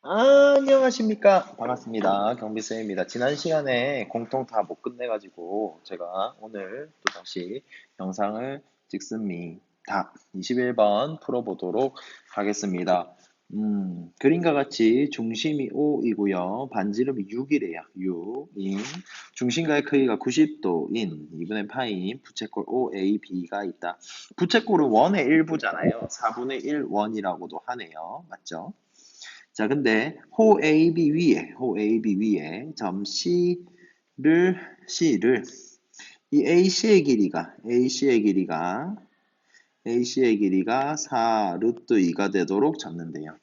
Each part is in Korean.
안녕하십니까. 반갑습니다. 경비쌤입니다. 지난 시간에 공통 다 못 끝내가지고 제가 오늘 또다시 영상을 찍습니다. 21번 풀어보도록 하겠습니다. 그림과 같이 중심이 O이고요. 반지름이 6이래요. 6인 중심과의 크기가 90도인 2분의 파인 부채꼴 OAB가 있다. 부채꼴은 원의 일부잖아요. 4분의 1 원이라고도 하네요. 맞죠? 자, 근데 호 AB 위에 점 C를 이 AC의 길이가 4 루트 2가 되도록 잡는데요.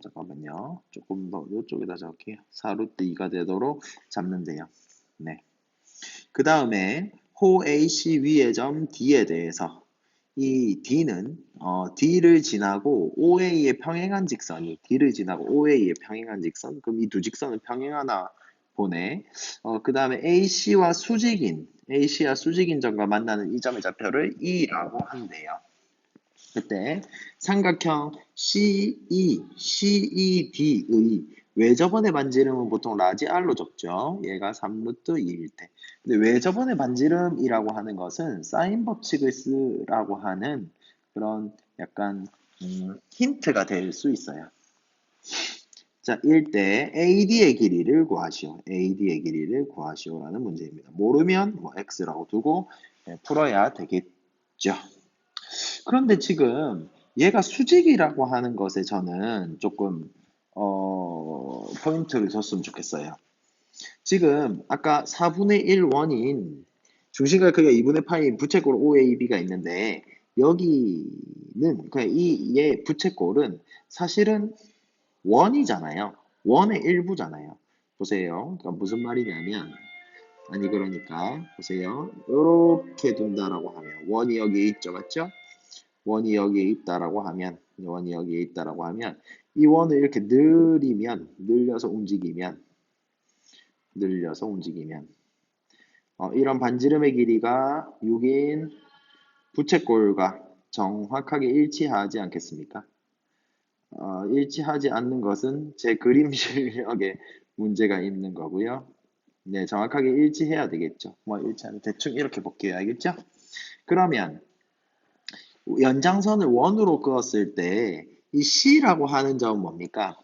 잠깐만요. 조금 더 이쪽에다 적을게요. 4 루트 2가 되도록 잡는데요. 네. 그 다음에 호 AC 위의 점 D에 대해서 이 D를 지나고 OA에 평행한 직선이 D를 지나고 OA에 평행한 직선. 그럼 이 두 직선은 평행하나 보네. 그 다음에 AC와 수직인 점과 만나는 이 점의 좌표를 E라고 한대요. 그때 삼각형 CED의 외접원의 반지름은 보통 라지 R로 적죠. 얘가 3루트 2일 때. 근데 외접원의 반지름이라고 하는 것은 사인 법칙을 쓰라고 하는 그런 약간 힌트가 될 수 있어요. 자, 1대 AD의 길이를 구하시오. AD의 길이를 구하시오라는 문제입니다. 모르면 뭐 X라고 두고 풀어야 되겠죠. 그런데 지금 얘가 수직이라고 하는 것에 저는 조금 포인트를 줬으면 좋겠어요. 지금 아까 4분의 1 원인 중심과 크기가 2분의 파인 부채꼴 OAB가 있는데 여기는 그냥 이얘 부채꼴은 사실은 원이잖아요. 원의 일부잖아요. 보세요. 그러니까 무슨 말이냐면 그러니까 보세요. 이렇게 둔다라고 하면 원이 여기 있죠, 맞죠? 원이 여기에 있다라고 하면 이 원을 이렇게 늘려서 움직이면 이런 반지름의 길이가 6인 부채꼴과 정확하게 일치하지 않겠습니까? 일치하지 않는 것은 제 그림 실력에 문제가 있는 거고요. 네, 정확하게 일치해야 되겠죠. 뭐 일치하면 대충 이렇게 볼게요. 알겠죠? 그러면 연장선을 원으로 그었을 때 이 C라고 하는 점은 뭡니까?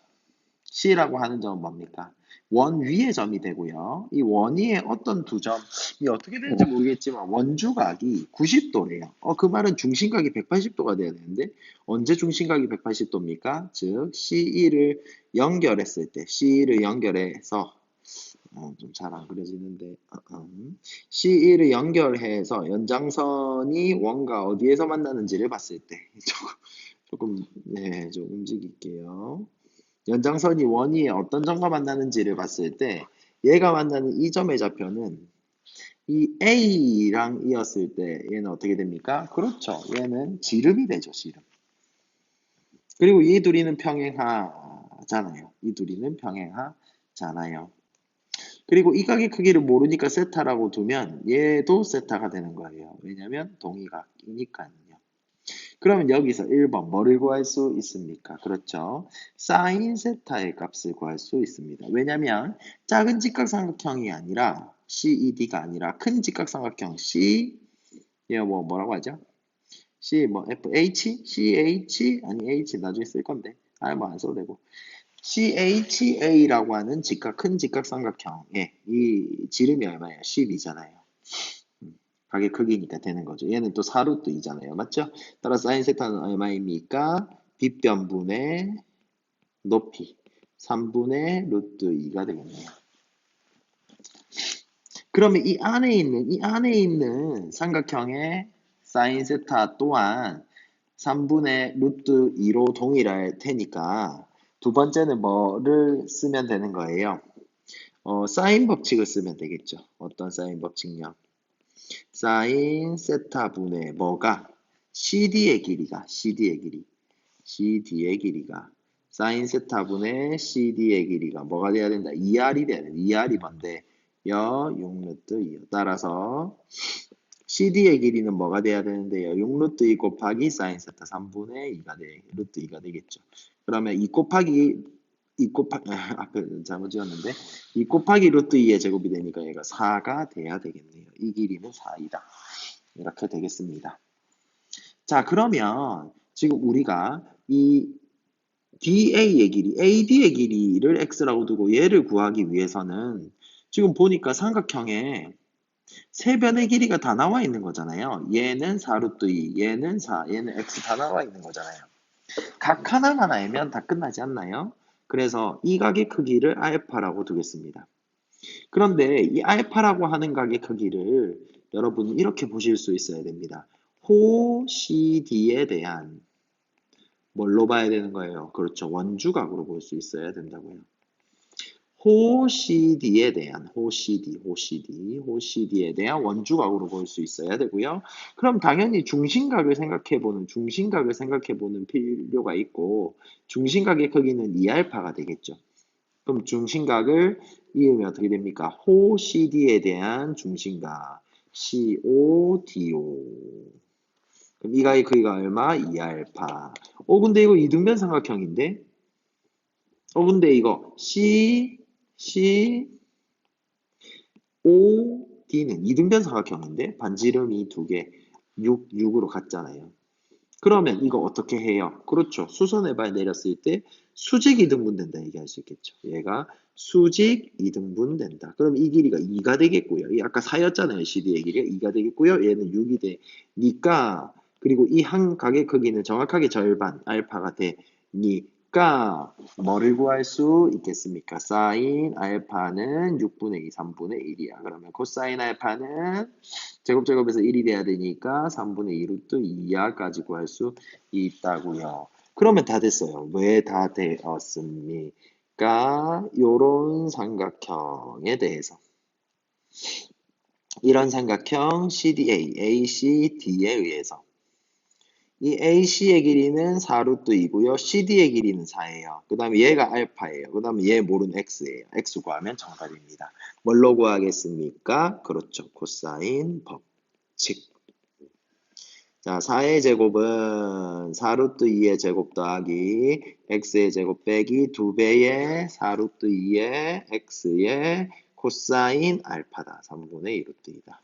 C라고 하는 점은 뭡니까? 원 위의 점이 되고요. 이 원 위에 어떤 두 점이 어떻게 되는지 모르겠지만 원주각이 90도래요. 그 말은 중심각이 180도가 돼야 되는데 언제 중심각이 180도입니까? 즉 C를 연결해서 좀 잘 안 그려지는데 C1을 연결해서 연장선이 원과 어디에서 만나는지를 봤을 때 조금 좀 움직일게요. 연장선이 원이 어떤 점과 만나는지를 봤을 때 얘가 만나는 이 점의 좌표는 이 A랑 이었을 때 얘는 어떻게 됩니까? 그렇죠. 얘는 지름이 되죠, 지름. 그리고 이 둘이는 평행하잖아요. 이 둘이는 평행하잖아요. 그리고 이 각의 크기를 모르니까 세타라고 두면 얘도 세타가 되는 거예요. 왜냐면 동의각이니까요. 그러면 여기서 1번 뭐를 구할 수 있습니까? 그렇죠. 사인 세타의 값을 구할 수 있습니다. 왜냐면 작은 직각삼각형이 아니라 CED가 아니라 큰 직각삼각형 C 얘 뭐라고 하죠? C 뭐 FH? CH? 아니 H 나중에 쓸 건데 뭐 안 써도 되고 CHA라고 하는 큰 직각삼각형의 이 지름이 얼마예요? 10이잖아요. 가게 크기니까 되는 거죠. 얘는 또 4루트 2잖아요. 맞죠? 따라 사인 세타는 얼마입니까? 빗변분의 높이 3분의 루트 2가 되겠네요. 그러면 이 안에 있는 삼각형의 사인 세타 또한 3분의 루트 2로 동일할 테니까 두 번째는 뭐를 쓰면 되는 거예요? 사인 법칙을 쓰면 되겠죠. 어떤 사인 법칙요? 사인 세타분의 뭐가? CD의 길이가 사인 세타분의 CD의 길이가 뭐가 돼야 된다? 2R이 돼야 된다. 2R이 뭔데? 6루트 2요. 따라서 CD의 길이는 뭐가 돼야 되는데요? 6루트 2 곱하기 사인 세타 3분의 2가 루트 2가 되겠죠. 그러면 2 곱하기 2 곱하기 앞에 잘못 지었는데 2 곱하기 루트 2의 제곱이 되니까 얘가 4가 돼야 되겠네요. 이 길이는 4이다. 이렇게 되겠습니다. 자, 그러면 지금 우리가 이 DA의 길이, AD의 길이를 x라고 두고 얘를 구하기 위해서는 지금 보니까 삼각형에 세 변의 길이가 다 나와 있는 거잖아요. 얘는 4루트 2, 얘는 4, 얘는 x 다 나와 있는 거잖아요. 각 하나만 알면 다 끝나지 않나요? 그래서 이 각의 크기를 알파라고 두겠습니다. 그런데 이 알파라고 하는 각의 크기를 여러분은 이렇게 보실 수 있어야 됩니다. 호 CD에 대한 뭘로 봐야 되는 거예요? 그렇죠. 원주각으로 볼 수 있어야 된다고요. 호 CD에 대한 호 CD에 대한 원주각으로 볼 수 있어야 되고요. 그럼 당연히 중심각을 생각해 보는 필요가 있고 중심각의 크기는 2알파가 되겠죠. 그럼 중심각을 이으면 어떻게 됩니까? 호 CD에 대한 중심각 CODO. 그럼 이 각의 크기가 얼마? 2알파. 근데 이거 이등변 삼각형인데? 근데 이거 C, O, D는 이등변 삼각형인데? 반지름이 두 개, 6으로 같잖아요. 그러면 이거 어떻게 해요? 그렇죠. 수선해봐야 내렸을 때 수직 이등분 된다 얘기할 수 있겠죠. 얘가 수직 이등분 된다. 그럼 이 길이가 2가 되겠고요. 이 아까 4였잖아요. CD의 길이가 2가 되겠고요. 얘는 6이 되니까 그리고 이 한 각의 크기는 정확하게 절반 알파가 되니까 뭐를 구할 수 있겠습니까? 사인 알파는 6분의 2, 3분의 1이야. 그러면 코사인 알파는 제곱제곱에서 1이 돼야 되니까 3분의 2 루트 2야까지 구할 수 있다고요. 그러면 다 됐어요. 왜 다 되었습니까? 요런 삼각형에 대해서. 이런 삼각형 CDA, ACD에 의해서 이 AC의 길이는 4루트 2고요. CD의 길이는 4예요. 그 다음에 얘가 알파예요. 그 다음에 얘 모르는 X예요. X 구하면 정답입니다. 뭘로 구하겠습니까? 그렇죠. 코사인 법칙. 자, 4의 제곱은 4루트 2의 제곱 더하기 x의 제곱 빼기 2배의 4루트 2의 x의 코사인 알파다. 3분의 2루트 2다.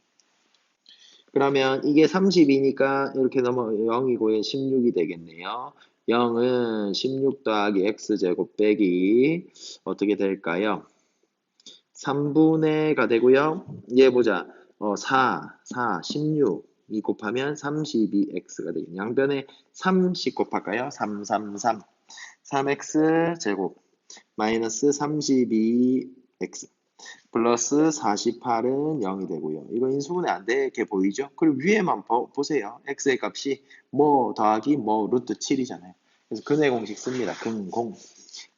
그러면 이게 32니까 이렇게 넘어 0이고 16이 되겠네요. 0은 16 더하기 x제곱 빼기 어떻게 될까요? 3분의가 되고요. 얘 보자. 16. 이 곱하면 32x가 되겠네요. 양변에 30 곱할까요? 3x 제곱 마이너스 32x 플러스 48은 0이 되고요. 이거 인수분해 안 되게 보이죠? 그리고 위에만 보세요. x의 값이 뭐 더하기 뭐 루트 7이잖아요. 그래서 근의 공식 씁니다. 근공.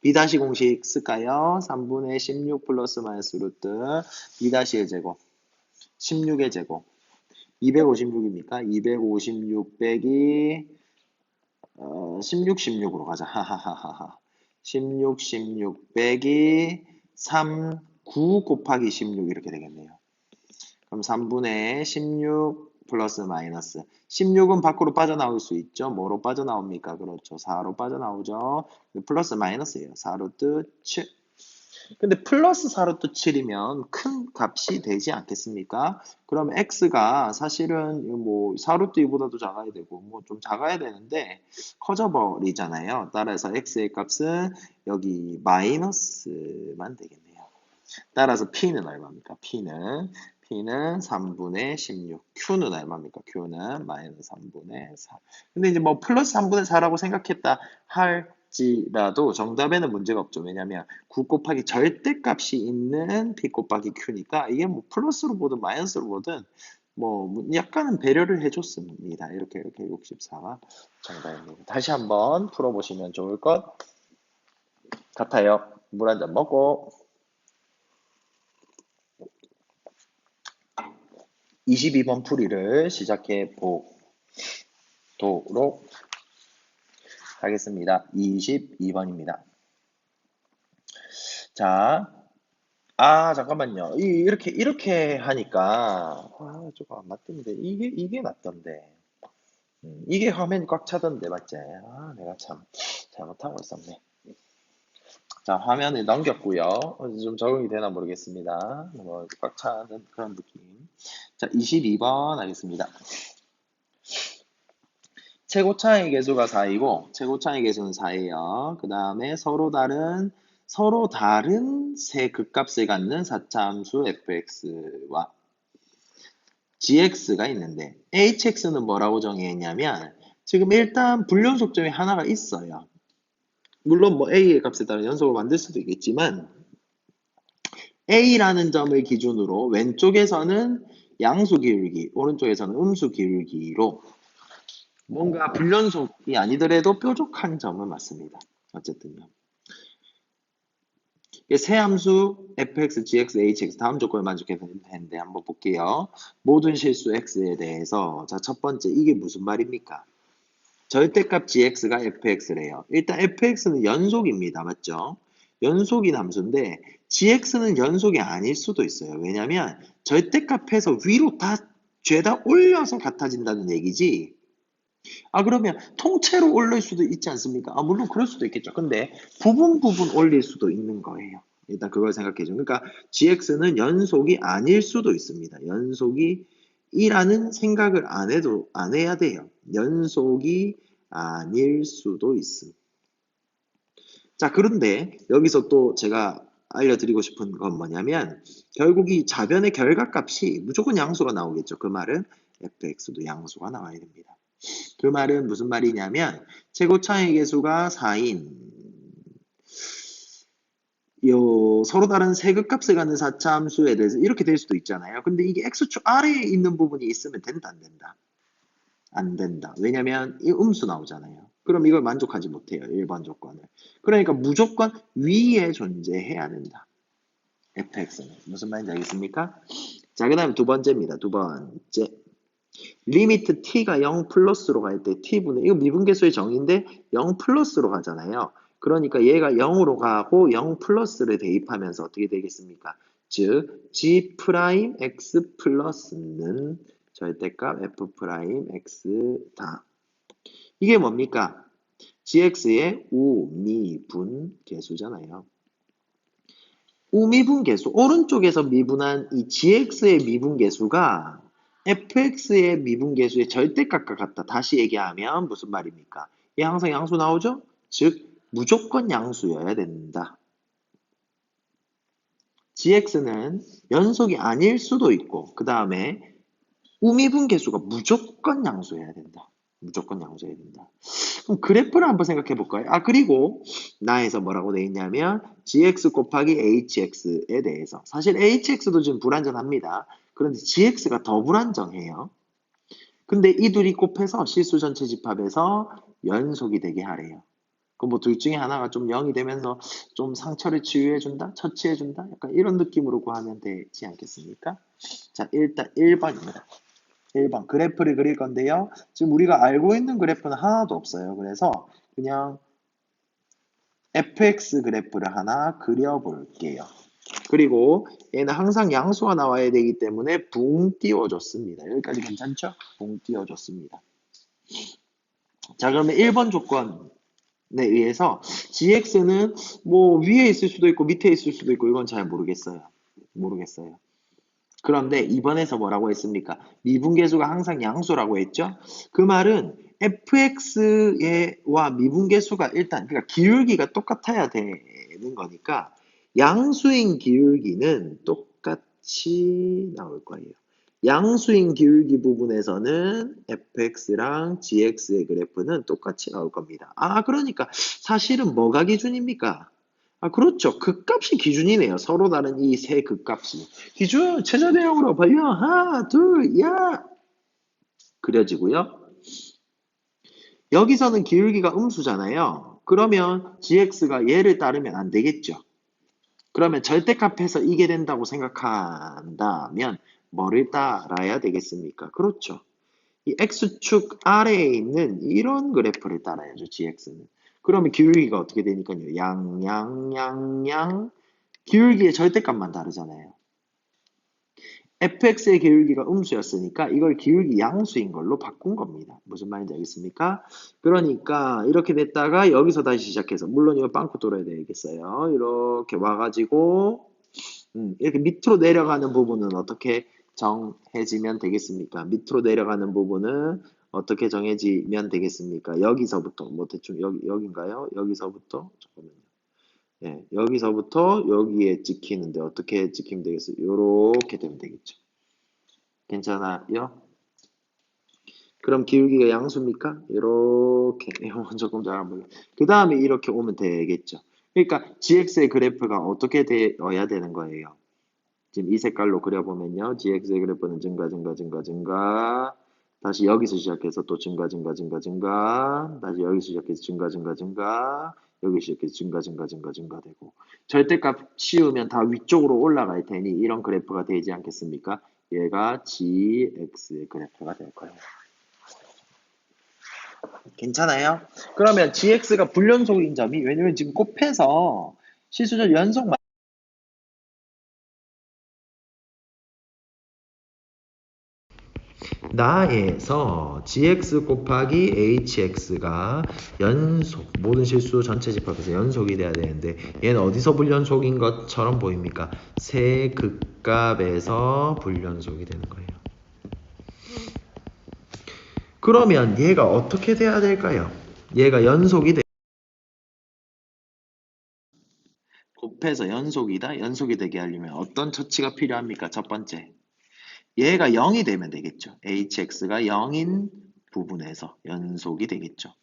B' 공식 쓸까요? 3분의 16 플러스 마이너스 루트 B'의 제곱 16의 제곱 256입니까? 256 빼기 16으로 가자. 하하하하. 16 빼기 3, 9 곱하기 16 이렇게 되겠네요. 그럼 3분의 16 플러스 마이너스. 16은 밖으로 빠져나올 수 있죠. 뭐로 빠져나옵니까? 그렇죠. 4로 빠져나오죠. 플러스 마이너스예요. 4루트 7. 근데 플러스 4루트 7이면 큰 값이 되지 않겠습니까? 그럼 x가 사실은 뭐 4루트 2보다도 작아야 되고 뭐 좀 작아야 되는데 커져 버리잖아요. 따라서 x의 값은 여기 마이너스만 되겠네요. 따라서 p는 얼마입니까? P는 3분의 16. Q는 얼마입니까? Q는 마이너스 3분의 4. 근데 이제 뭐 플러스 3분의 4라고 생각했다 할지라도 정답에는 문제가 없죠. 왜냐면 9 곱하기 절대값이 있는 P 곱하기 Q니까 이게 뭐 플러스로 보든 마이너스로 보든 뭐 약간은 배려를 해줬습니다. 이렇게 64가 정답입니다. 다시 한번 풀어보시면 좋을 것 같아요. 물 한 잔 먹고 22번 풀이를 시작해 보도록 하겠습니다. 22번입니다. 자, 잠깐만요. 이렇게 하니까, 저거 안 맞던데. 이게 맞던데. 이게 화면이 꽉 차던데, 맞지? 내가 참 잘못하고 있었네. 자, 화면을 넘겼고요. 좀 적응이 되나 모르겠습니다. 뭐, 꽉 차는 그런 느낌. 자, 22번 하겠습니다. 최고차의 개수가 4이고, 최고차의 개수는 4예요. 그 다음에 서로 다른 세 극값을 갖는 4차 함수 fx와 gx가 있는데, hx는 뭐라고 정의했냐면, 지금 일단 불연속점이 하나가 있어요. 물론 뭐 a의 값에 따라 연속을 만들 수도 있겠지만, A라는 점을 기준으로 왼쪽에서는 양수 기울기, 오른쪽에서는 음수 기울기로 뭔가 불연속이 아니더라도 뾰족한 점은 맞습니다. 어쨌든요. 세 함수 fx, gx, hx 다음 조건을 만족해야 되는데 한번 볼게요. 모든 실수 x에 대해서 자, 첫 번째 이게 무슨 말입니까? 절대값 gx가 fx래요. 일단 fx는 연속입니다. 맞죠? 연속인 함수인데 gx는 연속이 아닐 수도 있어요. 왜냐면 절대값에서 위로 다 죄다 올려서 같아진다는 얘기지. 그러면 통째로 올릴 수도 있지 않습니까? 물론 그럴 수도 있겠죠. 근데 부분 올릴 수도 있는 거예요. 일단 그걸 생각해 줘. 그러니까 gx는 연속이 아닐 수도 있습니다. 연속이 이라는 생각을 안 해야 돼요. 연속이 아닐 수도 있음. 자, 그런데 여기서 또 제가 알려드리고 싶은 건 뭐냐면 결국 이 자변의 결과값이 무조건 양수가 나오겠죠. 그 말은 fx도 양수가 나와야 됩니다. 그 말은 무슨 말이냐면 최고차의 개수가 4인 서로 다른 세극값을 갖는 4차 함수에 대해서 이렇게 될 수도 있잖아요. 근데 이게 x축 아래에 있는 부분이 있으면 된다, 안 된다? 안 된다. 왜냐면 이 음수 나오잖아요. 그럼 이걸 만족하지 못해요. 1번 조건을. 그러니까 무조건 위에 존재해야 된다. fx는. 무슨 말인지 알겠습니까? 자, 그 다음에 두 번째입니다. 두 번째. 리미트 t가 0 플러스로 갈 때 t분의 이거 미분계수의 정의인데 0 플러스로 가잖아요. 그러니까 얘가 0으로 가고 0 플러스를 대입하면서 어떻게 되겠습니까? 즉 g 프라임 x 플러스는 절대값 f 프라임 x다. 이게 뭡니까? gx의 우미분 계수잖아요. 우미분 계수, 오른쪽에서 미분한 이 gx의 미분 계수가 fx의 미분 계수의 절대값과 같다. 다시 얘기하면 무슨 말입니까? 얘 항상 양수 나오죠? 즉 무조건 양수여야 된다. gx는 연속이 아닐 수도 있고 그 다음에 우미분 계수가 무조건 양수여야 된다. 무조건 양수해야 된다. 그럼 그래프를 한번 생각해 볼까요? 그리고 나에서 뭐라고 돼 있냐면 gx 곱하기 hx에 대해서 사실 hx도 지금 불안정합니다. 그런데 gx가 더 불안정해요. 근데 이 둘이 곱해서 실수 전체 집합에서 연속이 되게 하래요. 그럼 뭐 둘 중에 하나가 좀 0이 되면서 좀 상처를 치유해준다? 처치해준다? 약간 이런 느낌으로 구하면 되지 않겠습니까? 자, 일단 1번입니다. 1번 그래프를 그릴 건데요. 지금 우리가 알고 있는 그래프는 하나도 없어요. 그래서 그냥 fx 그래프를 하나 그려볼게요. 그리고 얘는 항상 양수가 나와야 되기 때문에 붕 띄워줬습니다. 여기까지 괜찮죠? 붕 띄워줬습니다. 자, 그러면 1번 조건에 의해서 gx는 뭐 위에 있을 수도 있고 밑에 있을 수도 있고 이건 잘 모르겠어요. 모르겠어요. 그런데 이번에서 뭐라고 했습니까? 미분계수가 항상 양수라고 했죠? 그 말은 fx와 미분계수가 일단 그러니까 기울기가 똑같아야 되는 거니까 양수인 기울기는 똑같이 나올 거예요. 양수인 기울기 부분에서는 fx랑 gx의 그래프는 똑같이 나올 겁니다. 그러니까 사실은 뭐가 기준입니까? 그렇죠. 극값이 기준이네요. 서로 다른 이 세 극값이. 기준, 최저대역으로 벌려. 하나, 둘, 야! 그려지고요. 여기서는 기울기가 음수잖아요. 그러면 gx가 얘를 따르면 안 되겠죠. 그러면 절대값에서 이게 된다고 생각한다면 뭐를 따라야 되겠습니까? 그렇죠. 이 x축 아래에 있는 이런 그래프를 따라야죠. gx는. 그러면 기울기가 어떻게 되니까요? 기울기의 절대값만 다르잖아요. fx의 기울기가 음수였으니까 이걸 기울기 양수인 걸로 바꾼 겁니다. 무슨 말인지 알겠습니까? 그러니까 이렇게 됐다가 여기서 다시 시작해서 물론 이거 빵꾸 뚫어야 되겠어요. 이렇게 와가지고 이렇게 밑으로 내려가는 부분은 어떻게 정해지면 되겠습니까? 밑으로 내려가는 부분은 어떻게 정해지면 되겠습니까? 여기서부터 뭐 대충 여기인가요? 여기서부터 잠깐만요. 예, 여기서부터 여기에 찍히는데 어떻게 찍히면 되겠어요? 요렇게 되면 되겠죠. 괜찮아요? 그럼 기울기가 양수입니까? 이렇게 이거 조금 잘 안 보여. 그 다음에 이렇게 오면 되겠죠. 그러니까 gx의 그래프가 어떻게 되어야 되는 거예요? 지금 이 색깔로 그려보면요. gx의 그래프는 증가, 증가, 증가, 증가. 다시 여기서 시작해서 또 증가, 증가, 증가, 증가. 다시 여기서 시작해서 증가, 증가, 증가. 여기 시작해서 증가, 증가, 증가, 증가 되고. 절대값 씌우면 다 위쪽으로 올라갈 테니 이런 그래프가 되지 않겠습니까? 얘가 gx의 그래프가 될 거예요. 괜찮아요? 그러면 gx가 불연속인 점이 왜냐면 지금 곱해서 실수절 연속 나에서 gx 곱하기 hx가 연속, 모든 실수 전체 집합에서 연속이 돼야 되는데 얘는 어디서 불연속인 것처럼 보입니까? 세 극값에서 불연속이 되는 거예요. 그러면 얘가 어떻게 돼야 될까요? 얘가 연속이 곱해서 연속이다? 연속이 되게 하려면 어떤 처치가 필요합니까? 첫 번째. 얘가 0이 되면 되겠죠. hx가 0인 부분에서 연속이 되겠죠.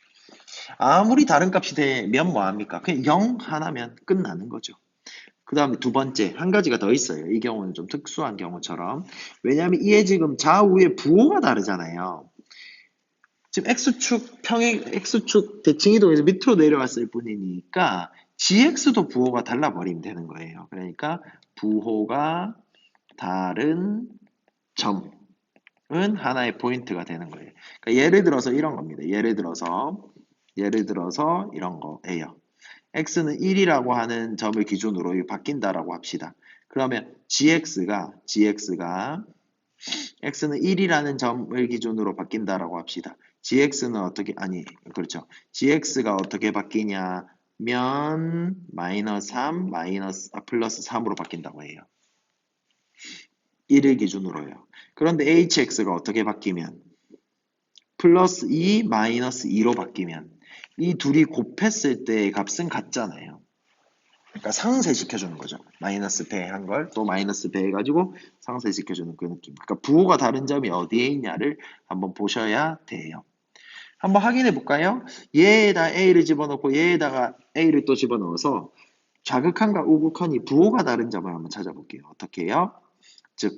아무리 다른 값이 되면 뭐합니까? 그냥 0 하나면 끝나는 거죠. 그 다음에 두 번째, 한 가지가 더 있어요. 이 경우는 좀 특수한 경우처럼. 왜냐하면 이게 지금 좌우의 부호가 다르잖아요. 지금 X축 대칭 이동에서 밑으로 내려왔을 뿐이니까 GX도 부호가 달라버리면 되는 거예요. 그러니까 부호가 다른 점은 하나의 포인트가 되는 거예요. 그러니까 예를 들어서 이런 겁니다. 예를 들어서 이런 거예요. x는 1이라고 하는 점을 기준으로 바뀐다라고 합시다. 그러면 gx가 x는 1이라는 점을 기준으로 바뀐다라고 합시다. gx는 어떻게 그렇죠. gx가 어떻게 바뀌냐면 마이너스 3 플러스 3으로 바뀐다고 해요. 1을 기준으로요. 그런데 hx가 어떻게 바뀌면 플러스 2 마이너스 2로 바뀌면 이 둘이 곱했을 때의 값은 같잖아요. 그러니까 상쇄시켜주는 거죠. 마이너스 배한 걸 또 마이너스 배해가지고 상쇄시켜주는 그 느낌. 그러니까 부호가 다른 점이 어디에 있냐를 한번 보셔야 돼요. 한번 확인해 볼까요? 얘에다 a를 집어넣고 얘에다가 a를 또 집어넣어서 좌극한과 우극한이 부호가 다른 점을 한번 찾아볼게요. 어떻게 해요? 즉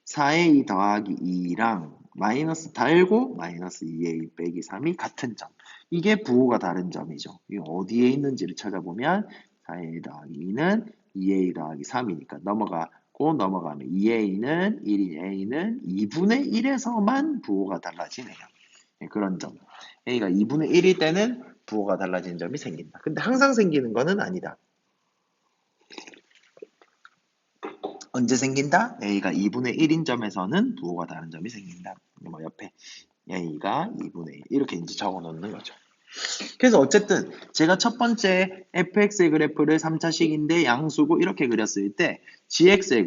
4a 더하기 2랑 마이너스 달고 마이너스 2a 빼기 3이 같은 점. 이게 부호가 다른 점이죠. 이게 어디에 있는지를 찾아보면 4a 더하기 2는 2a 더하기 3이니까 넘어가면 2a는 1인 a는 2분의 1에서만 부호가 달라지네요. 네, 그런 점. a가 2분의 1일 때는 부호가 달라지는 점이 생긴다. 근데 항상 생기는 거는 아니다. 언제 생긴다? a가 2분의 1인 점에서는 부호가 다른 점이 생긴다. 뭐 옆에 a가 2분의 1 이렇게 이제 적어 놓는 거죠. 그래서 어쨌든 제가 첫 번째 fx의 그래프를 3차식인데 양수고 이렇게 그렸을 때 gx의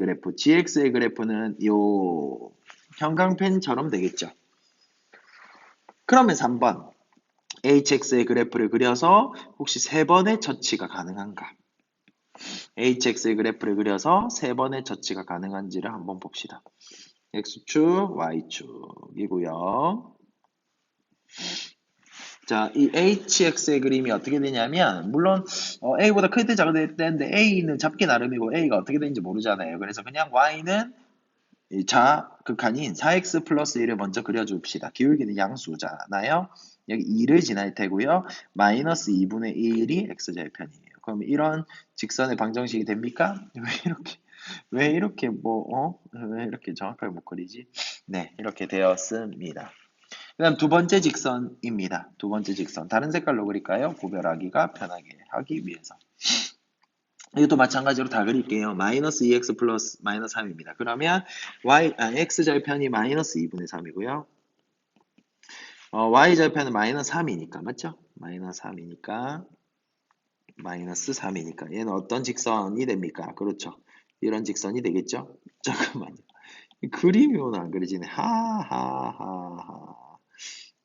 그래프는 요 형광펜처럼 되겠죠. 그러면 3번 hx의 그래프를 그려서 혹시 3번의 처치가 가능한가? hx의 그래프를 그려서 3번의 처치가 가능한지를 한번 봅시다. x축, y축이고요. 자, 이 hx의 그림이 어떻게 되냐면 물론 a보다 클 때 작을 때인데 a는 잡기 나름이고 a가 어떻게 되는지 모르잖아요. 그래서 그냥 y는 극한인 4x 플러스 1을 먼저 그려줍시다. 기울기는 양수잖아요. 여기 2를 지날 테고요. 마이너스 2분의 1이 x절편이에요. 그럼 이런 직선의 방정식이 됩니까? 왜 이렇게 왜 이렇게 정확하게 못 그리지? 네, 이렇게 되었습니다. 그 다음 두 번째 직선입니다. 두 번째 직선. 다른 색깔로 그릴까요? 구별하기가 편하게 하기 위해서. 이것도 마찬가지로 다 그릴게요. 마이너스 2x 플러스 마이너스 3입니다. 그러면 x절편이 마이너스 2분의 3이고요. y절편은 마이너스 3이니까 맞죠? 마이너스 3이니까 마이너스 3이니까 얘는 어떤 직선이 됩니까? 그렇죠. 이런 직선이 되겠죠? 잠깐만요. 그림이 오늘 안 그려지네. 하하하하.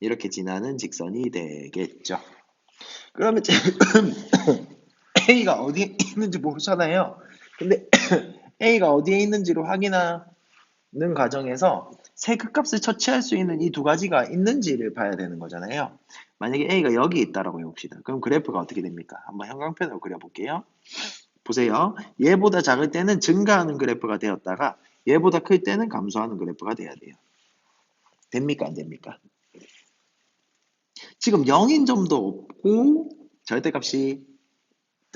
이렇게 지나는 직선이 되겠죠. 그러면 지금 A가 어디에 있는지 모르잖아요. 근데 A가 어디에 있는지를 확인하는 과정에서 세 극값을 처치할 수 있는 이 두 가지가 있는지를 봐야 되는 거잖아요. 만약에 A가 여기 있다라고 해봅시다. 그럼 그래프가 어떻게 됩니까? 한번 형광펜으로 그려볼게요. 보세요. 얘보다 작을 때는 증가하는 그래프가 되었다가 얘보다 클 때는 감소하는 그래프가 돼야 돼요. 됩니까? 안 됩니까? 지금 0인 점도 없고 절대값이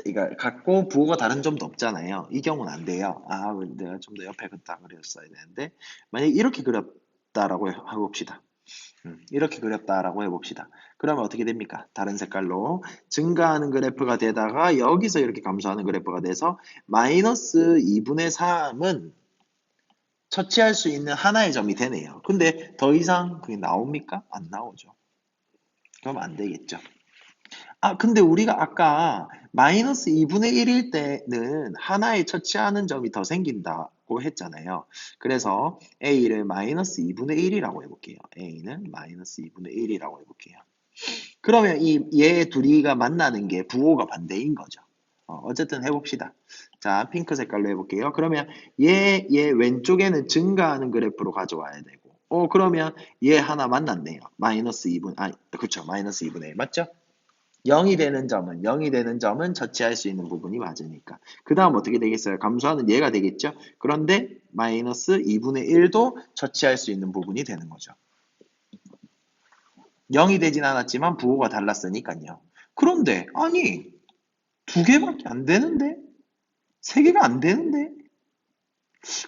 그러니까 같고 부호가 다른 점도 없잖아요. 이 경우는 안 돼요. 아, 내가 좀 더 옆에 긋다 그렸어야 되는데 만약에 이렇게 그렸다라고 해봅시다. 이렇게 그렸다라고 해봅시다. 그러면 어떻게 됩니까? 다른 색깔로 증가하는 그래프가 되다가 여기서 이렇게 감소하는 그래프가 돼서 마이너스 2분의 3은 처치할 수 있는 하나의 점이 되네요. 근데 더 이상 그게 나옵니까? 안 나오죠. 그럼 안 되겠죠. 아, 근데 우리가 아까 마이너스 2분의 1일 때는 하나에 처치하는 점이 더 생긴다고 했잖아요. 그래서 A를 마이너스 2분의 1이라고 해볼게요. A는 마이너스 2분의 1이라고 해볼게요. 그러면 얘 둘이가 만나는 게 부호가 반대인 거죠. 어쨌든 해봅시다. 자, 핑크 색깔로 해볼게요. 그러면 얘 왼쪽에는 증가하는 그래프로 가져와야 되고, 그러면 얘 하나 만났네요. 마이너스 2분, 그쵸. 마이너스 2분의 1, 맞죠? 0이 되는 점은 처치할 수 있는 부분이 맞으니까. 그 다음 어떻게 되겠어요? 감소하는 얘가 되겠죠? 그런데 마이너스 2분의 1도 처치할 수 있는 부분이 되는 거죠. 0이 되진 않았지만 부호가 달랐으니까요. 그런데 아니 두 개밖에 안 되는데? 세 개가 안 되는데?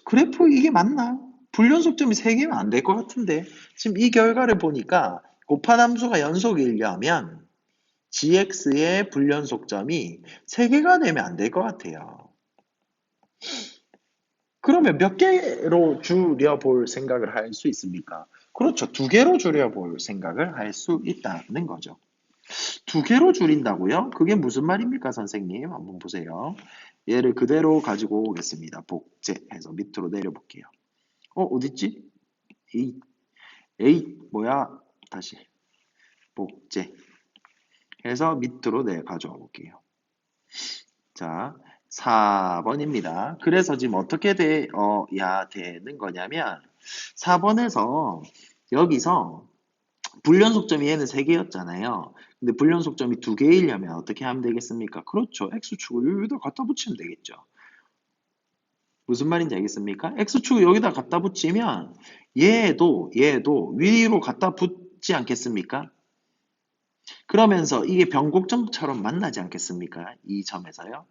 그래프 이게 맞나? 불연속점이 세 개면 안 될 것 같은데 지금 이 결과를 보니까 곱한 함수가 연속이려면 gx의 불연속점이 3개가 되면 안 될 것 같아요. 그러면 몇 개로 줄여볼 생각을 할 수 있습니까? 그렇죠. 2개로 줄여볼 생각을 할 수 있다는 거죠. 2개로 줄인다고요? 그게 무슨 말입니까, 선생님? 한번 보세요. 얘를 그대로 가지고 오겠습니다. 복제해서 밑으로 내려볼게요. 어딨지? 에이, 뭐야? 다시. 복제. 해서 밑으로 가져와 볼게요. 자, 4번입니다. 그래서 지금 어떻게 되는 거냐면 4번에서 여기서 불연속점이 얘는 3개였잖아요. 근데 불연속점이 2개이려면 어떻게 하면 되겠습니까? 그렇죠. X축을 여기다 갖다 붙이면 되겠죠. 무슨 말인지 알겠습니까? X축을 여기다 갖다 붙이면 얘도 위로 갖다 붙지 않겠습니까? 그러면서 이게 변곡점처럼 만나지 않겠습니까? 이 점에서요.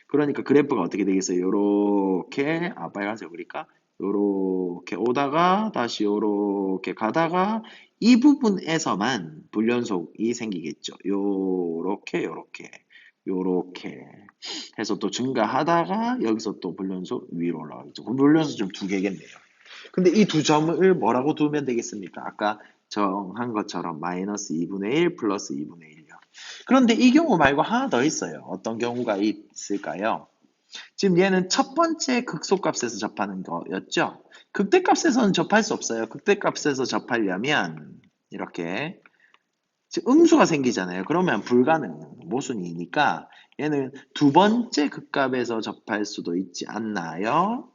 그러니까 그래프가 어떻게 되겠어요? 요렇게, 빨간색 그릴까? 요렇게 오다가 다시 요렇게 가다가 이 부분에서만 불연속이 생기겠죠. 요렇게 해서 또 증가하다가 여기서 또 불연속 위로 올라가겠죠. 그럼 불연속 좀 2개겠네요. 근데 이 두 점을 뭐라고 두면 되겠습니까? 아까 정한 것처럼 마이너스 2분의 1 플러스 2분의 1이요. 그런데 이 경우 말고 하나 더 있어요. 어떤 경우가 있을까요? 지금 얘는 첫 번째 극소값에서 접하는 거였죠? 극대값에서는 접할 수 없어요. 극대값에서 접하려면 이렇게 음수가 생기잖아요. 그러면 불가능, 모순이니까 얘는 두 번째 극값에서 접할 수도 있지 않나요?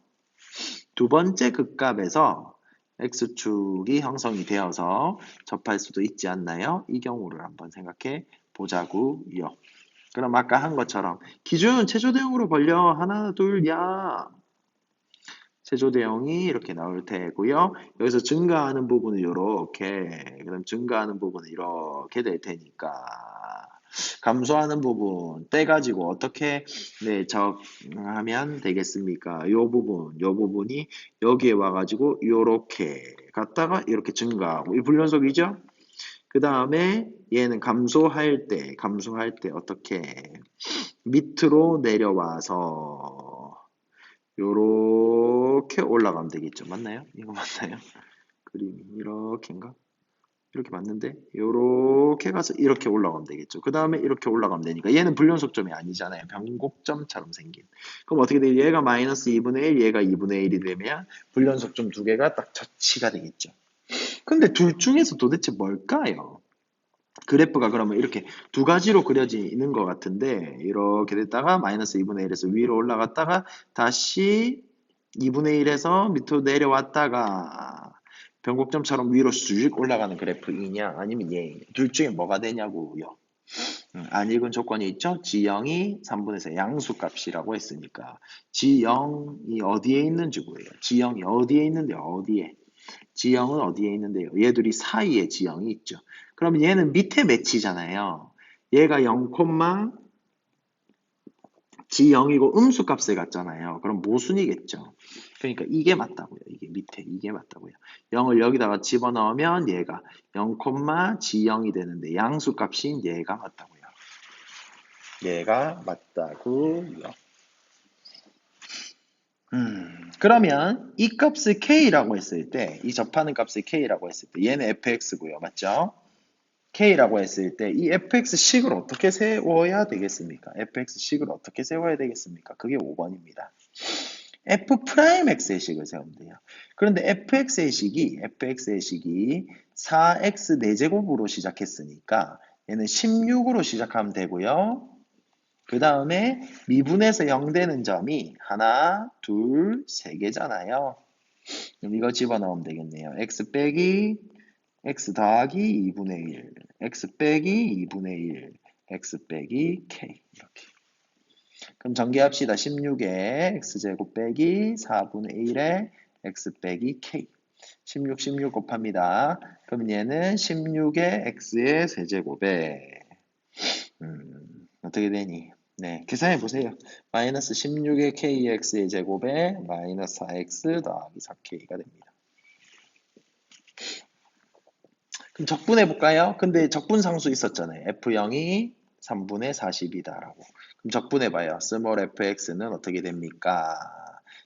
두 번째 극값에서 x축이 형성이 되어서 접할 수도 있지 않나요? 이 경우를 한번 생각해 보자고요. 그럼 아까 한 것처럼 기준 최소 대형으로 벌려 하나 둘 야 최소 대형이 이렇게 나올 테고요. 여기서 증가하는 부분은 이렇게 그럼 증가하는 부분은 이렇게 될 테니까 감소하는 부분 떼가지고 어떻게 적하면 되겠습니까? 요 부분이 여기에 와가지고 요렇게 갔다가 이렇게 증가하고 이 불연속이죠? 그 다음에 얘는 감소할 때 어떻게 밑으로 내려와서 요렇게 올라가면 되겠죠. 맞나요? 이거 맞나요? 그림이 이렇게인가? 이렇게 맞는데 요렇게 가서 이렇게 올라가면 되겠죠. 그 다음에 이렇게 올라가면 되니까 얘는 불연속점이 아니잖아요. 변곡점처럼 생긴. 그럼 어떻게 돼요? 얘가 마이너스 2분의 1, 얘가 2분의 1이 되면 불연속점 두 개가 딱 접치가 되겠죠. 근데 둘 중에서 도대체 뭘까요? 그래프가 그러면 이렇게 두 가지로 그려지는 것 같은데 이렇게 됐다가 마이너스 2분의 1에서 위로 올라갔다가 다시 2분의 1에서 밑으로 내려왔다가 변곡점처럼 위로 쑥 올라가는 그래프이냐 아니면 얘 둘 중에 뭐가 되냐고요. 안 읽은 조건이 있죠. G0이 3분의 4 양수값이라고 했으니까 G0이 어디에 있는지 구해요. G0이 어디에 있는데 어디에? G형은 어디에 있는데요? 얘들이 사이에 G형이 있죠. 그러면 얘는 밑에 매치잖아요. 얘가 0, G0이고 음수값을 갖잖아요. 그럼 모순이겠죠. 그러니까 이게 맞다고요. 이게 밑에 이게 맞다고요. 0을 여기다가 집어넣으면 얘가 0, G0이 되는데 양수값인 얘가 맞다고요. 얘가 맞다고요. 그러면 이 값을 K라고 했을 때, 이 접하는 값을 K라고 했을 때, 얘는 fx고요. 맞죠? K라고 했을 때, 이 fx식을 어떻게 세워야 되겠습니까? fx식을 어떻게 세워야 되겠습니까? 그게 5번입니다. f'x의 식을 세우면 돼요. 그런데 fx의 식이 4x 4제곱으로 시작했으니까, 얘는 16으로 시작하면 되고요. 그 다음에 미분에서 0 되는 점이 하나, 둘, 세 개잖아요. 그럼 이거 집어넣으면 되겠네요. x 빼기 x 더하기 2분의 1, x 빼기 2분의 1, x 빼기 k 이렇게. 그럼 전개합시다. 16에 x제곱 빼기 4분의 1에 x 빼기 k. 16 곱합니다. 그럼 얘는 16의 x의 세제곱에 어떻게 되니? 네, 계산해 보세요. 마이너스 16의 kx의 제곱에 마이너스 4x 더하기 4k가 됩니다. 그럼 적분해 볼까요? 근데 적분상수 있었잖아요. f0이 3분의 40이다라고. 그럼 적분해 봐요. 스몰 fx는 어떻게 됩니까?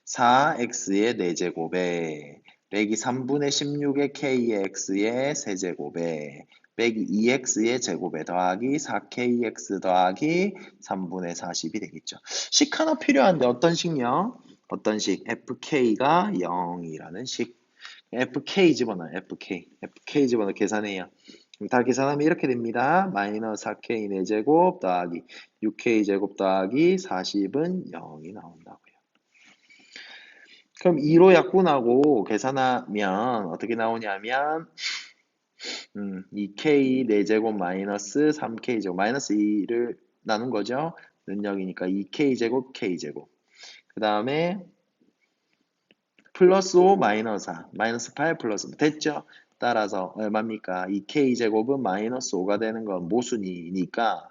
4x의 4제곱에 빼기 3분의 16의 k의 x의 세제곱에 빼기 2x의 제곱에 더하기 4kx 더하기 3분의 40이 되겠죠. 식 하나 필요한데 어떤 식요? 어떤 식? fk가 0이라는 식. FK 집어넣어요. FK 집어넣어 계산해요. 그럼 다 계산하면 이렇게 됩니다. 마이너스 4K 4제곱 더하기 6K 제곱 더하기 40은 0이 나온다고요. 그럼 2로 약분하고 계산하면 어떻게 나오냐면 2K 4제곱 마이너스 3K 제곱 마이너스 2를 나눈 거죠. 능력이니까 2K 제곱 K 제곱 그 다음에 플러스 5 마이너스 4 마이너스 8 플러스 됐죠? 따라서 얼마입니까? 2k제곱은 마이너스 5가 되는 건 모순이니까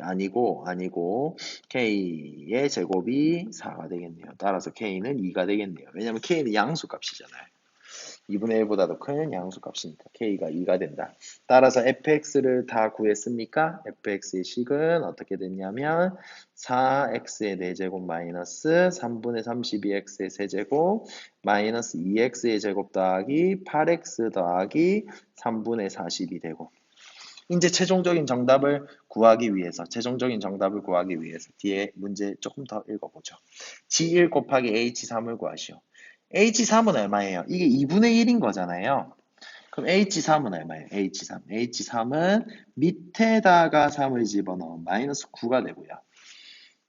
아니고 k의 제곱이 4가 되겠네요. 따라서 k는 2가 되겠네요. 왜냐면 k는 양수값이잖아요. 2분의 1보다도 큰 양수값이니까 k가 2가 된다. 따라서 fx를 다 구했습니까? fx의 식은 어떻게 됐냐면 4x의 4제곱 마이너스 3분의 32x의 세제곱 마이너스 2x의 제곱 더하기 8x 더하기 3분의 40이 되고 이제 최종적인 정답을 구하기 위해서 뒤에 문제 조금 더 읽어보죠. G1 곱하기 H3을 구하시오. H3은 얼마예요? 이게 2분의 1인 거잖아요. 그럼 H3은 얼마예요? H3은 밑에다가 3을 집어넣으면 마이너스 9가 되고요.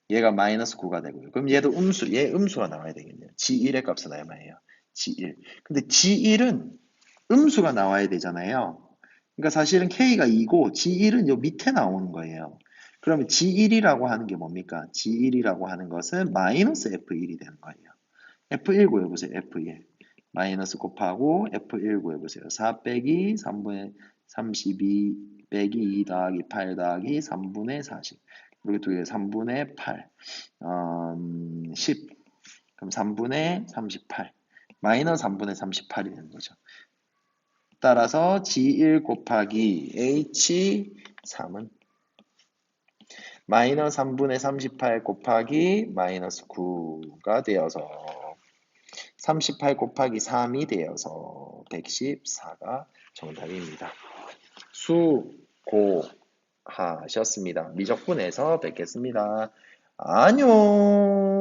얘가 마이너스 9가 되고요. 그럼 얘도 얘 음수가 나와야 되겠네요. G1의 값은 얼마예요? G1. 근데 G1은 음수가 나와야 되잖아요. 그러니까 사실은 K가 2고 G1은 요 밑에 나오는 거예요. 그러면 G1이라고 하는 게 뭡니까? G1이라고 하는 것은 마이너스 F1이 되는 거예요. F1 구해보세요. F1. 마이너스 곱하고 F1 구해보세요. 4 빼기 3분의 32 빼기 2 더하기 8 더하기 3분의 40. 여기 두 개, 3분의 8. 10. 그럼 3분의 38. 마이너스 3분의 38이 되는 거죠. 따라서 G1 곱하기 H3은 마이너스 3분의 38 곱하기 마이너스 9가 되어서 38 곱하기 3이 되어서 114가 정답입니다. 수고하셨습니다. 미적분에서 뵙겠습니다. 안녕.